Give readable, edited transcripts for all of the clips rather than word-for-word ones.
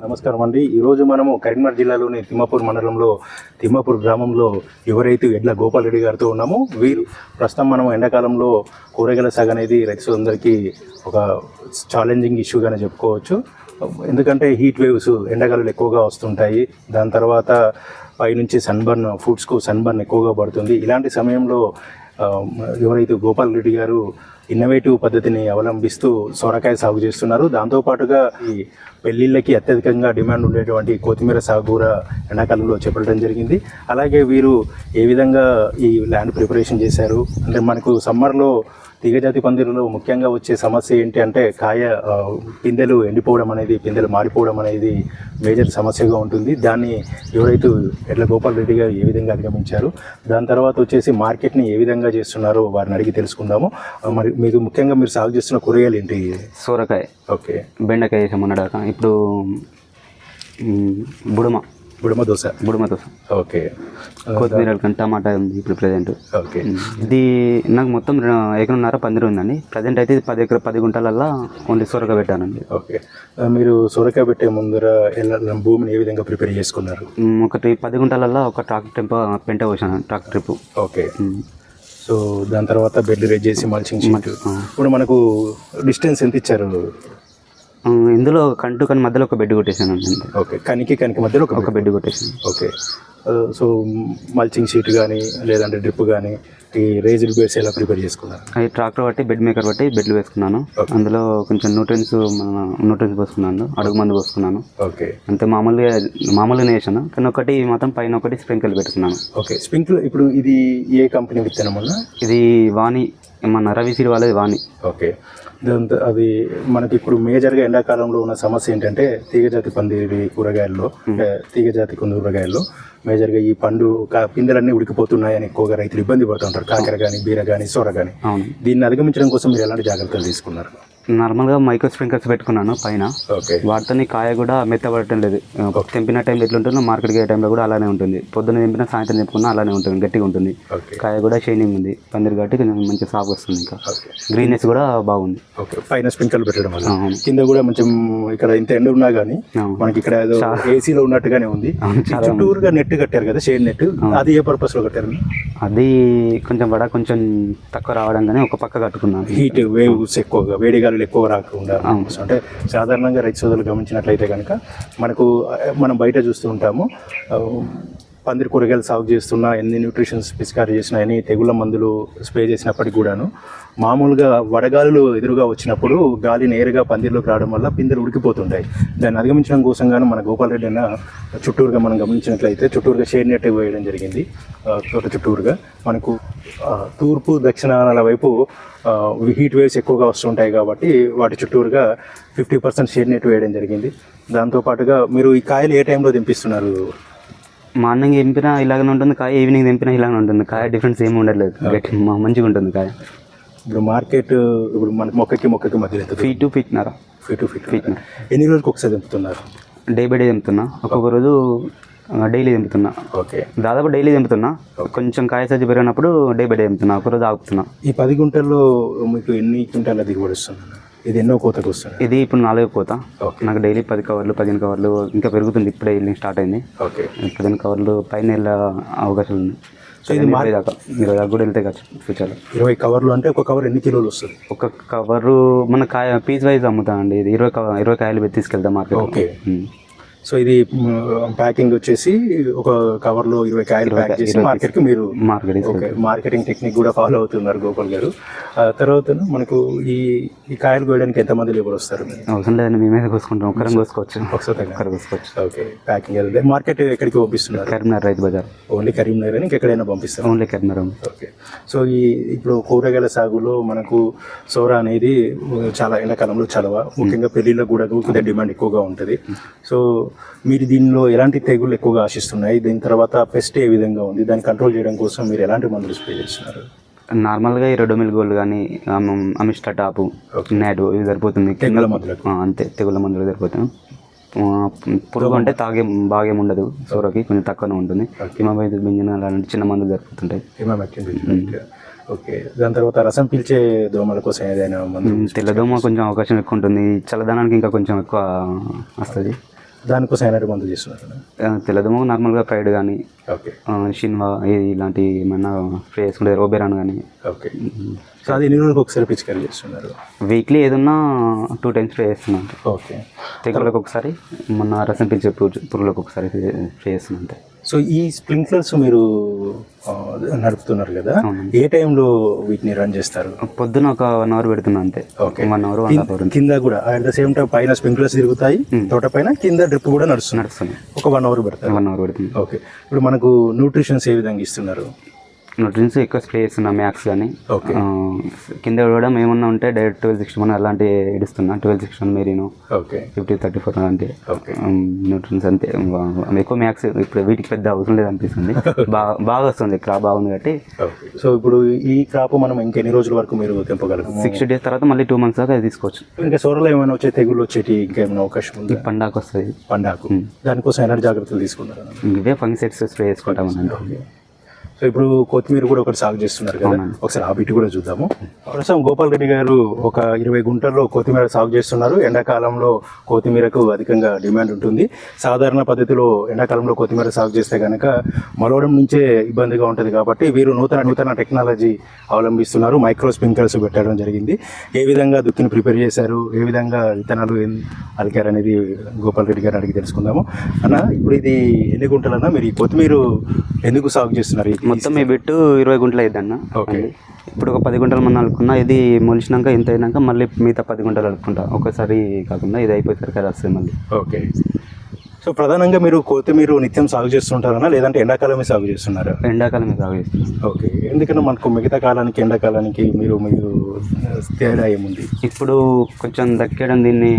నమస్కారం అండి. ఈరోజు మనము కరీంనగర్ జిల్లాలోని తిమ్మాపూర్ మండలంలో తిమ్మాపూర్ గ్రామంలో ఎవరైతే ఎడ్ల గోపాల్ రెడ్డి గారితో ఉన్నామో వీరు ప్రస్తుతం మనం ఎండాకాలంలో కూరగాయల సాగు అనేది రైతులందరికీ ఒక ఛాలెంజింగ్ ఇష్యూగానే చెప్పుకోవచ్చు. ఎందుకంటే హీట్ వేవ్స్ ఎండాకాలంలో ఎక్కువగా వస్తుంటాయి. దాని తర్వాత పైనుంచి సన్బర్న్ ఫుడ్స్కు సన్బర్న్ ఎక్కువగా పడుతుంది. ఇలాంటి సమయంలో ఎవరైతే గోపాల్ రెడ్డి గారు ఇన్నోవేటివ్ పద్ధతిని అవలంబిస్తూ సొరకాయ సాగు చేస్తున్నారు. దాంతోపాటుగా ఈ పెళ్ళిళ్ళకి అత్యధికంగా డిమాండ్ ఉండేటువంటి కొత్తిమీర సాగు కూడా ఎండాకాలంలో చేపట్టడం జరిగింది. అలాగే వీరు ఏ విధంగా ఈ ల్యాండ్ ప్రిపరేషన్ చేశారు అంటే మనకు సమ్మర్లో తీగజాతి పందిరిలో ముఖ్యంగా వచ్చే సమస్య ఏంటి అంటే పిందెలు ఎండిపోవడం అనేది, పిందెలు మాడిపోవడం అనేది మేజర్ సమస్యగా ఉంటుంది. దాన్ని ఎవరైతే ఎడ్ల గోపాల్ రెడ్డి గారు ఏ విధంగా అధిగమించారు, దాని తర్వాత వచ్చేసి మార్కెట్ని ఏ విధంగా చేస్తున్నారో వారిని అడిగి తెలుసుకుందాము. మరి మీకు ముఖ్యంగా మీరు సాగు చేస్తున్న కూరగాయలు ఏంటి? సోరకాయ, ఓకే, బెండకాయ వేసామన్నాడాక ఇప్పుడు బుడమ దోశ, ఓకే, కొత్తిమీర టమాటా ఉంది ఇప్పుడు ప్రజెంట్. ఓకే, ఇది నాకు మొత్తం 1.5 ఎకరం పందిరి ఉందండి. ప్రజెంట్ అయితే 10 గుంటలల్లో ఓన్లీ సొరకాయ పెట్టానండి. ఓకే, మీరు సొరకాయ పెట్టే ముందర భూమిని ఏ విధంగా ప్రిపేర్ చేసుకున్నారు? ఒకటి 10 గుంటలల్లో ఒక ట్రాక్టర్ పెంట పోసాను, ట్రాక్టర్ ట్రిప్. ఓకే, సో దాని తర్వాత బెడ్ రేజ్ చేసి మల్చింగ్ షీట్. ఇప్పుడు మనకు డిస్టెన్స్ ఎంత ఇచ్చారు? ఇందులో కంటి మధ్యలో ఒక బెడ్ కొట్టేసాను. ఓకే, కనికి మధ్యలో ఒక బెడ్ కొట్టేసాను. ఓకే, సో మల్చింగ్ షీట్ కానీ లేదంటే డ్రిప్ కానీ ఈ రేజ్డ్ బెడ్స్ ఎలా ప్రిపేర్ చేసుకున్నారు? అవి ట్రాక్టర్ బట్టి బెడ్ మేకర్ బట్టి బెడ్లు వేసుకున్నాను. అందులో కొంచెం న్యూట్రియన్స్ పోసుకున్నాను, అడుగు మందు పోసుకున్నాను. ఓకే, అంతే మామూలుగా వేసాను. కానీ ఒకటి మాత్రం పైన ఒకటి స్ప్రింకిల్ పెట్టుకున్నాను. ఓకే, స్ప్రింకిల్ ఇప్పుడు ఇది ఏ కంపెనీ విత్తనం వల్ల? ఇది వాణి, మన రవి సీడ్ వాళ్ళది వాణి. ఓకే, దాంతో అది మనకి ఇప్పుడు మేజర్గా ఎండాకాలంలో ఉన్న సమస్య ఏంటంటే తీగజాతి పందిరి కూరగాయల్లో, తీగజాతి కూరగాయల్లో మేజర్గా ఈ పిందెలన్నీ ఉడికిపోతున్నాయని ఎక్కువగా రైతులు ఇబ్బంది పడుతుంటారు. కాకర కానీ, బీర కానీ, సొర కానీ. దీన్ని అధిగమించడం కోసం మీరు ఎలాంటి జాగ్రత్తలు తీసుకున్నారు? నార్మల్గా మైక్రో స్ప్రింకర్స్ పెట్టుకున్నాను పైన. వాటితో కాయ కూడా మెత్తబడటం లేదు. తెంపిన టైంలో ఎట్లా ఉంటుందో మార్కెట్కి ఏ టైంలో కూడా అలానే ఉంటుంది. పొద్దున్న తెంపినా సాయంత్రం తెంపుకున్నా అలానే ఉంటుంది, గట్టిగా ఉంటుంది. కాయ కూడా షైనింగ్ ఉంది, పందిరి కాబట్టి కొంచెం మంచి సాగు వస్తుంది. ఇంకా గ్రీన్నెస్ కూడా బాగుంది. ఓకే, పైన స్ప్రింకర్లు పెట్టడం వల్ల కింద కూడా కొంచెం ఇక్కడ ఇంత ఎండ ఉన్నా కానీ మనకి ఇక్కడ ఏదో ఏసీలో ఉన్నట్టుగానే ఉంది. చుట్టూరుగా నెట్ కట్టారు కదా, షేడ్ నెట్, అది ఏ పర్పస్ లో కట్టారు? అది కొంచెం తక్కువ రావడం కానీ ఒక పక్క కట్టుకున్నాను. హీట్ వేవ్స్ ఎక్కువగా, వేడిగా ఎక్కువ రాకుండా. అంటే సాధారణంగా రైతు సోదరులు గమనించినట్లయితే కనుక మనం బయట చూస్తూ ఉంటాము, పందిరి కూరగాయలు సాగు చేస్తున్నా, ఎన్ని న్యూట్రిషన్స్ పిచికారీ చేసినా, ఎన్ని తెగుళ్ళ మందులు స్ప్రే చేసినప్పటికీ కూడాను మామూలుగా వడగాలులు ఎదురుగా వచ్చినప్పుడు గాలి నేరుగా పందిరిలోకి రావడం వల్ల పిందెలు ఉడికిపోతుంటాయి. దాన్ని అధిగమించడం కోసం గాను మన గోపాల్ రెడ్డి అన్న చుట్టూరుగా మనం గమనించినట్లయితే చుట్టూరుగా షేడ్ నెట్ వేయడం జరిగింది. తోట చుట్టూరుగా మనకు తూర్పు దక్షిణాల వైపు హీట్ వేవ్స్ ఎక్కువగా వస్తుంటాయి కాబట్టి వాటి చుట్టూరుగా 50% షేడ్ నెట్ వేయడం జరిగింది. దాంతోపాటుగా మీరు ఈ కాయలు ఏ టైంలో తెంపిస్తున్నారు? మార్నింగ్ తెంపినా ఇలాగనే ఉంటుంది కాయ, ఈవినింగ్ తెంపినా ఇలాగనే ఉంటుంది కాయ. డిఫరెన్స్ ఏమి ఉండలేదు, మంచిగా ఉంటుంది కాయ. ఇప్పుడు మార్కెట్ ఇప్పుడు మనకి మొక్కకి మధ్య ఫీట్ ఎన్ని రోజులకు ఒకసారి తెంపుతున్నారు? డే బై డే తెంపుతున్నా, ఒక్కొక్క రోజు డైలీ తెంపుతున్నా. ఓకే, దాదాపు డైలీ తెంపుతున్నా. కొంచెం కాయ సజ్జ పెరిగినప్పుడు డే బై డే తెంపుతున్నా, ఒక రోజు ఆగుతున్నా. ఈ 10 గుంటల్లో మీకు ఎన్ని క్వింటాల దిగుబడి వస్తుంది? ఇది ఎన్నో కోతకు వస్తుంది? ఇది ఇప్పుడు 4వ కోత. నాకు డైలీ 10 కవర్లు 15 కవర్లు ఇంకా పెరుగుతుంది. ఇప్పుడే ఇల్లు స్టార్ట్ అయింది. ఓకే, 15 కవర్లు పైన వెళ్ళే అవకాశాలు ఉన్నాయి. సో ఇది 20 దాకా కూడా వెళ్తే కాదు ఫ్యూచర్లో. 20 కవర్లు అంటే ఒక కవర్ ఎన్ని కిలోలు వస్తుంది? ఒక కవరు మన కాయ పీస్ వైజ్ అమ్ముతా అండి. ఇది 20 కాయలు తీసుకెళ్తాం మార్కెట్. ఓకే, సో ఇది ప్యాకింగ్ వచ్చేసి ఒక కవర్లో 20 కాయలు ప్యాక్ చేసి మార్కెట్కి మీరు మార్కెటింగ్ టెక్నిక్ కూడా ఫాలో అవుతున్నారు గోపాల్ గారు. తర్వాత మనకు ఈ కాయలు కోయడానికి ఎంతమంది లేబర్ వస్తారు? అవసరం లేదండి, మేమే కోసుకుంటాం. ఒకరం కోసుకోవచ్చు. ఓకే, ప్యాకింగ్ వెళ్తే మార్కెట్ ఎక్కడికి పంపిస్తున్నారు? కరీంనగర్ రైతు బజార్. ఓన్లీ కరీంనగర్ అని ఎక్కడైనా పంపిస్తారు? ఓన్లీ కరీంనగర్. ఓకే, సో ఇప్పుడు కూరగాయల సాగులో మనకు సోరా అనేది చాలా ఎండాకాలంలో చలవ, ముఖ్యంగా పెళ్లిళ్ళకు కూడా కొద్దిగా డిమాండ్ ఎక్కువగా ఉంటుంది. సో మీరు దీనిలో ఎలాంటి తెగుళ్ళు ఎక్కువగా ఆశిస్తున్నాయి? దీని తర్వాత పెస్ట్ ఏ విధంగా ఉంది? దాన్ని కంట్రోల్ చేయడం కోసం మీరు ఎలాంటి మందులు స్ప్రే చేస్తున్నారు? నార్మల్గా ఈ రెడోమిల్ గోల్డ్ కానీ, అమిస్టా టాపు, నాడు ఇవి సరిపోతుంది. తెగుళ్ళ మందులకు అంతే, తెగుళ్ళ మందులు సరిపోతాయి. పురుగు అంటే బాగా ఉండదు, సోరకి కొంచెం తక్కువనే ఉంటుంది. హిమాబైద్ బింజన్ అలాంటి చిన్న మందులు సరిపోతుంటాయి. ఓకే, దాని తర్వాత రసం పీల్చే దోమల కోసం ఏదైనా మందు? తెల్లదోమ కొంచెం అవకాశం ఎక్కువ ఉంటుంది, చల్లదనానికి ఇంకా కొంచెం ఎక్కువ వస్తుంది. దానికోసం ఎలాంటి మందులు చేస్తున్నారు? తెల్లదోమ నార్మల్గా ప్రైడ్ కానీ ఓకే షిన్వా ఇలాంటి ఏమన్నా స్ప్రే చేసుకుంటే రోబెరాన్ కానీ. ఓకే. సో అది ఎన్ని రోజులకు ఒకసారి పిచికారీ చేస్తున్నారు? వీక్లీ ఏదన్నా 2 times స్ప్రే చేస్తున్నాను. ఓకే. తెగుళ్ళకు ఒకసారి, మొన్న రసం పిలిచే పురుగులకు ఒకసారి స్ప్రే చేస్తున్నాను. సో ఈ స్ప్రింక్లర్స్ మీరు నడుపుతున్నారు కదా, ఏ టైంలో వీటిని రన్ చేస్తారు? పొద్దున ఒక 1 hour పెడుతున్నా అంతే. ఓకే. 1 hour 1.5 hour కింద కూడా అట్ ద సేమ్ టైం పైన స్ప్రింక్లర్స్ తిరుగుతాయి, తోట పైన కింద డ్రిప్ కూడా నడుస్తుంది. ఒక 1 hour పెడతారు. 1 hour పెడుతుంది. ఓకే. ఇప్పుడు మనకు న్యూట్రిషన్స్ ఏ విధంగా ఇస్తున్నారు? న్యూట్రియన్స్ ఎక్కువ స్ప్రే చేస్తున్నా, మ్యాక్స్ కానీ. ఓకే. కింద కూడా ఏమన్నా ఉంటే డైరెక్ట్ 1261 అలాంటి ఇస్తున్నా. 1261 మెరీనో, ఓకే, 5034 అలాంటి ఓకే న్యూట్రియన్స్ అంతే. ఎక్కువ మ్యాక్స్ ఇప్పుడు వీటికి పెద్ద అవసరం లేదు అనిపిస్తుంది. బాగా వస్తుంది, క్రాప్ బాగుంది కాబట్టి. ఓకే. సో ఇప్పుడు ఈ క్రాప్ మనం ఇంకెన్ని రోజుల వరకు మీరు తెంపగలరు? 60 days తర్వాత మళ్ళీ 2 months దాకా తీసుకోవచ్చు. ఇంకా సోరలో ఏమైనా వచ్చే తెగులు వచ్చేటి ఇంకేమైనా అవకాశం ఉంది? పండాకు వస్తుంది. పండాకు. దానికోసం ఎలాంటి జాగ్రత్తలు తీసుకుంటారు? ఇవే ఫంగిసైడ్స్ స్ప్రే చేసుకుంటామని. ఓకే. సో ఇప్పుడు కొత్తిమీర కూడా ఒకటి సాగు చేస్తున్నారు కదా, ఒకసారి ఆ బిట్ కూడా చూద్దాము. ప్రస్తుతం గోపాల్ రెడ్డి గారు ఒక 20 గుంటల్లో కొత్తిమీర సాగు చేస్తున్నారు. ఎండాకాలంలో కొత్తిమీరకు అధికంగా డిమాండ్ ఉంటుంది. సాధారణ పద్ధతిలో ఎండాకాలంలో కొత్తిమీర సాగు చేస్తే కనుక మొలవడం నుంచే ఇబ్బందిగా ఉంటుంది కాబట్టి వీరు నూతన టెక్నాలజీ అవలంబిస్తున్నారు. మైక్రో స్ప్రింక్లర్స్ పెట్టడం జరిగింది. ఏ విధంగా దుక్కిని ప్రిపేర్ చేశారు, ఏ విధంగా విత్తనాలు అలికారు అనేది గోపాల్ రెడ్డి గారు అడిగి తెలుసుకుందాము. అన్న, ఇప్పుడు ఇది ఎన్ని గుంటలన్నా మీరు ఈ కొత్తిమీర ఎందుకు సాగు చేస్తున్నారు? మొత్తం ఈ బిట్టు 20 గుంటలు అయింది అన్న. ఓకే. ఇప్పుడు ఒక 10 గుంటలు మనం అలుకున్నా, ఇది మొలిచినాక ఇంత అయినాక మళ్ళీ మిగతా 10 గుంటలు అలుకుంటా. ఒకసారి కాకుండా ఇది అయిపోయేసరికి అది వస్తుంది మళ్ళీ. ఓకే. సో ప్రధానంగా మీరు కొత్తిమీర నిత్యం సాగు చేస్తుంటారన్నా, లేదంటే ఎండాకాలమే సాగు చేస్తున్నారా? ఎండాకాలమే సాగు చేస్తున్నాం. ఓకే. ఎందుకంటే మనకు మిగతా కాలానికి ఎండాకాలానికి మీరు తేడా ఏముంది? ఇప్పుడు కొంచెం దక్కడం, దీన్ని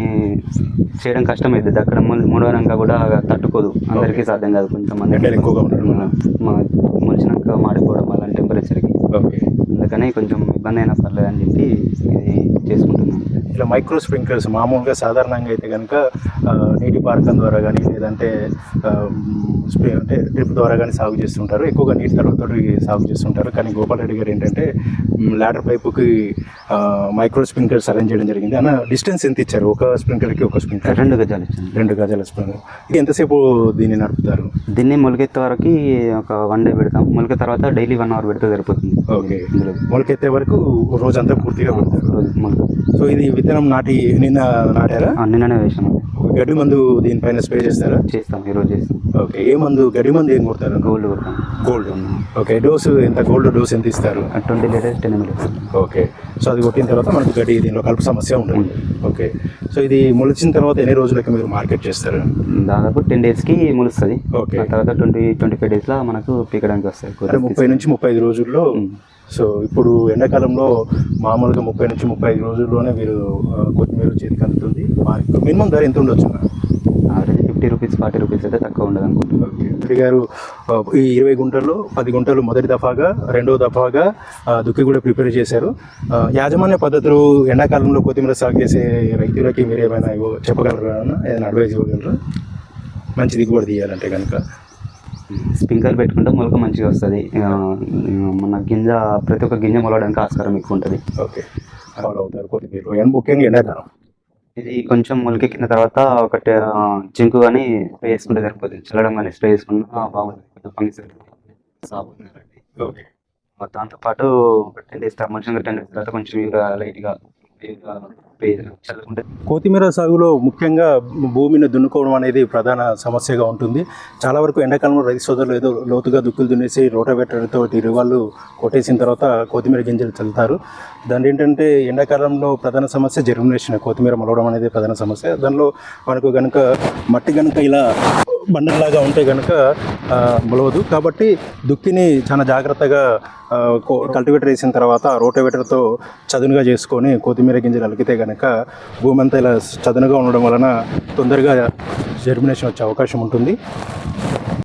చేయడం కష్టమైంది. దక్కడం మూడవరంగా కూడా తట్టుకోదు, అందరికీ సాధ్యం కాదు. కొంతమంది ఎండలు ఎక్కువగా ఉండడం, మొలిచినాక మాడిపోవడం అలాంటి టెంపరేచర్కి. ఓకే. అందుకని కొంచెం ఇబ్బంది అయినా పర్లేదు అని చెప్పి ఇది చేసుకుంటున్నాను. ఇలా మైక్రో స్ప్రింక్లర్స్ మామూలుగా సాధారణంగా అయితే కనుక నీటి పారకం ద్వారా కానీ, లేదంటే స్ప్రే అంటే డ్రిప్ ద్వారా కానీ సాగు చేస్తుంటారు. ఎక్కువగా నీటి తర్వాత సాగు చేస్తుంటారు. కానీ గోపాల్ రెడ్డి గారు ఏంటంటే లాడర్ పైపుకి మైక్రో స్ప్రింక్లర్స్ అరేంజ్ చేయడం జరిగింది. అన్న, డిస్టెన్స్ ఎంత ఇచ్చారు? ఒక స్ప్రింక్లర్కి ఒక స్ప్రింక్లర్ 2 గజాలు ఇచ్చాను. 2 గజాల స్ప్రింక్లర్. ఇది ఎంతసేపు దీన్ని నడుపుతారు? దీన్ని మొలకెత్తే వరకు ఒక 1 day పెడతాం. మొలక తర్వాత డైలీ 1 hour పెడితే సరిపోతుంది. ఓకే. మొలకెత్తే వరకు రోజంతా పూర్తిగా పెడతారు. సో ఇది విత్తనం నిన్న నాటారా? నిన్ననే వేసాను. గడ్డి మందు దీనిపైన స్ప్రే చేస్తారా? చేస్తాం, ఈరోజు చేస్తాం. ఓకే. ఏ మందు, గడ్డి మందు ఏం కొడతారు? గోల్డ్ కొడతాం. గోల్డ్. ఓకే. డోసు ఎంత? గోల్డ్ డోస్ ఎంత ఇస్తారు? 20 liters 10 ml. ఓకే. సో అది కొట్టిన తర్వాత మనకు గడ్డి దీనిలో కలుపు సమస్య ఉంటుంది. ఓకే. సో ఇది మొలిచిన తర్వాత ఎన్ని రోజులకి మీరు మార్కెట్ చేస్తారు? దాదాపు 10 daysకి మొలుస్తుంది. ఓకే. తర్వాత 20-25 daysలో మనకు పీకడానికి వస్తాయి. 30 నుంచి 35 రోజుల్లో. సో ఇప్పుడు ఎండాకాలంలో మామూలుగా 30 నుంచి 35 రోజుల్లోనే మీరు కొత్తిమీర చేతికి అందుతుంది. మినిమం ధర ఎంత ఉండొచ్చు? ఆవరేజ్ 50 రూపీస్ 40 రూపీస్ అయితే తక్కువ ఉండదు అనుకుంటున్నాను. ఓకే. గారు ఈ 20 గుంటల్లో 10 గుంటలు మొదటి దఫాగా, రెండో దఫాగా దుక్కి కూడా ప్రిపేర్ చేశారు. యాజమాన్య పద్ధతులు ఎండాకాలంలో కొత్తిమీర సాగు చేసే రైతులకి మీరు ఏమైనా చెప్పగలరా? ఏదైనా అడ్వైజ్ ఇవ్వగలరా? మంచి దిగుబడి తీయాలంటే కనుక స్ప్రింక్లర్ పెట్టుకుంటే మొలక మంచిగా వస్తుంది. మన గింజ, ప్రతి ఒక్క గింజ మొలవడానికి ఆస్కారం ఎక్కువ ఉంటుంది. ఓకే. ఫాలో అవుతారు కొత్తిమీర, ముఖ్యంగా ఎండాకాలం. ఇది కొంచెం మొలకెక్కిన తర్వాత ఒకటి జింకు కానీ స్ప్రే చేసుకుంటే సరిపోతుంది. చల్లడం కానీ స్ప్రే చేసుకున్నా బాగుంటుంది. కొంచెం ఫంగిసైడ్ ఓకే. దాంతోపాటు 10 days మనుషులు 10 days తర్వాత కొంచెం లైట్గా చల్లుకుంటే. కొత్తిమీర సాగులో ముఖ్యంగా భూమిని దున్నుకోవడం అనేది ప్రధాన సమస్యగా ఉంటుంది. చాలా వరకు ఎండాకాలంలో రైతు సోదరులు ఏదో లోతుగా దుక్కులు దున్నేసి రోటావేటర్తో రివాళ్ళు కొట్టేసిన తర్వాత కొత్తిమీర గింజలు చల్లుతారు. దాని ఏంటంటే ఎండాకాలంలో ప్రధాన సమస్య జెర్మినేషన్, కొత్తిమీర మొలవడం అనేది ప్రధాన సమస్య. దానిలో మనకు కనుక మట్టి కనుక ఇలా బండలాగా ఉంటే కనుక మొలవదు. కాబట్టి దుక్కిని చాలా జాగ్రత్తగా కల్టివేటర్ వేసిన తర్వాత రోటావేటర్తో చదునుగా చేసుకొని కొత్తిమీర గింజలు అలికితే కనుక భూమి అంతా ఇలా చదునుగా ఉండడం వలన తొందరగా జెర్మినేషన్ వచ్చే అవకాశం ఉంటుంది.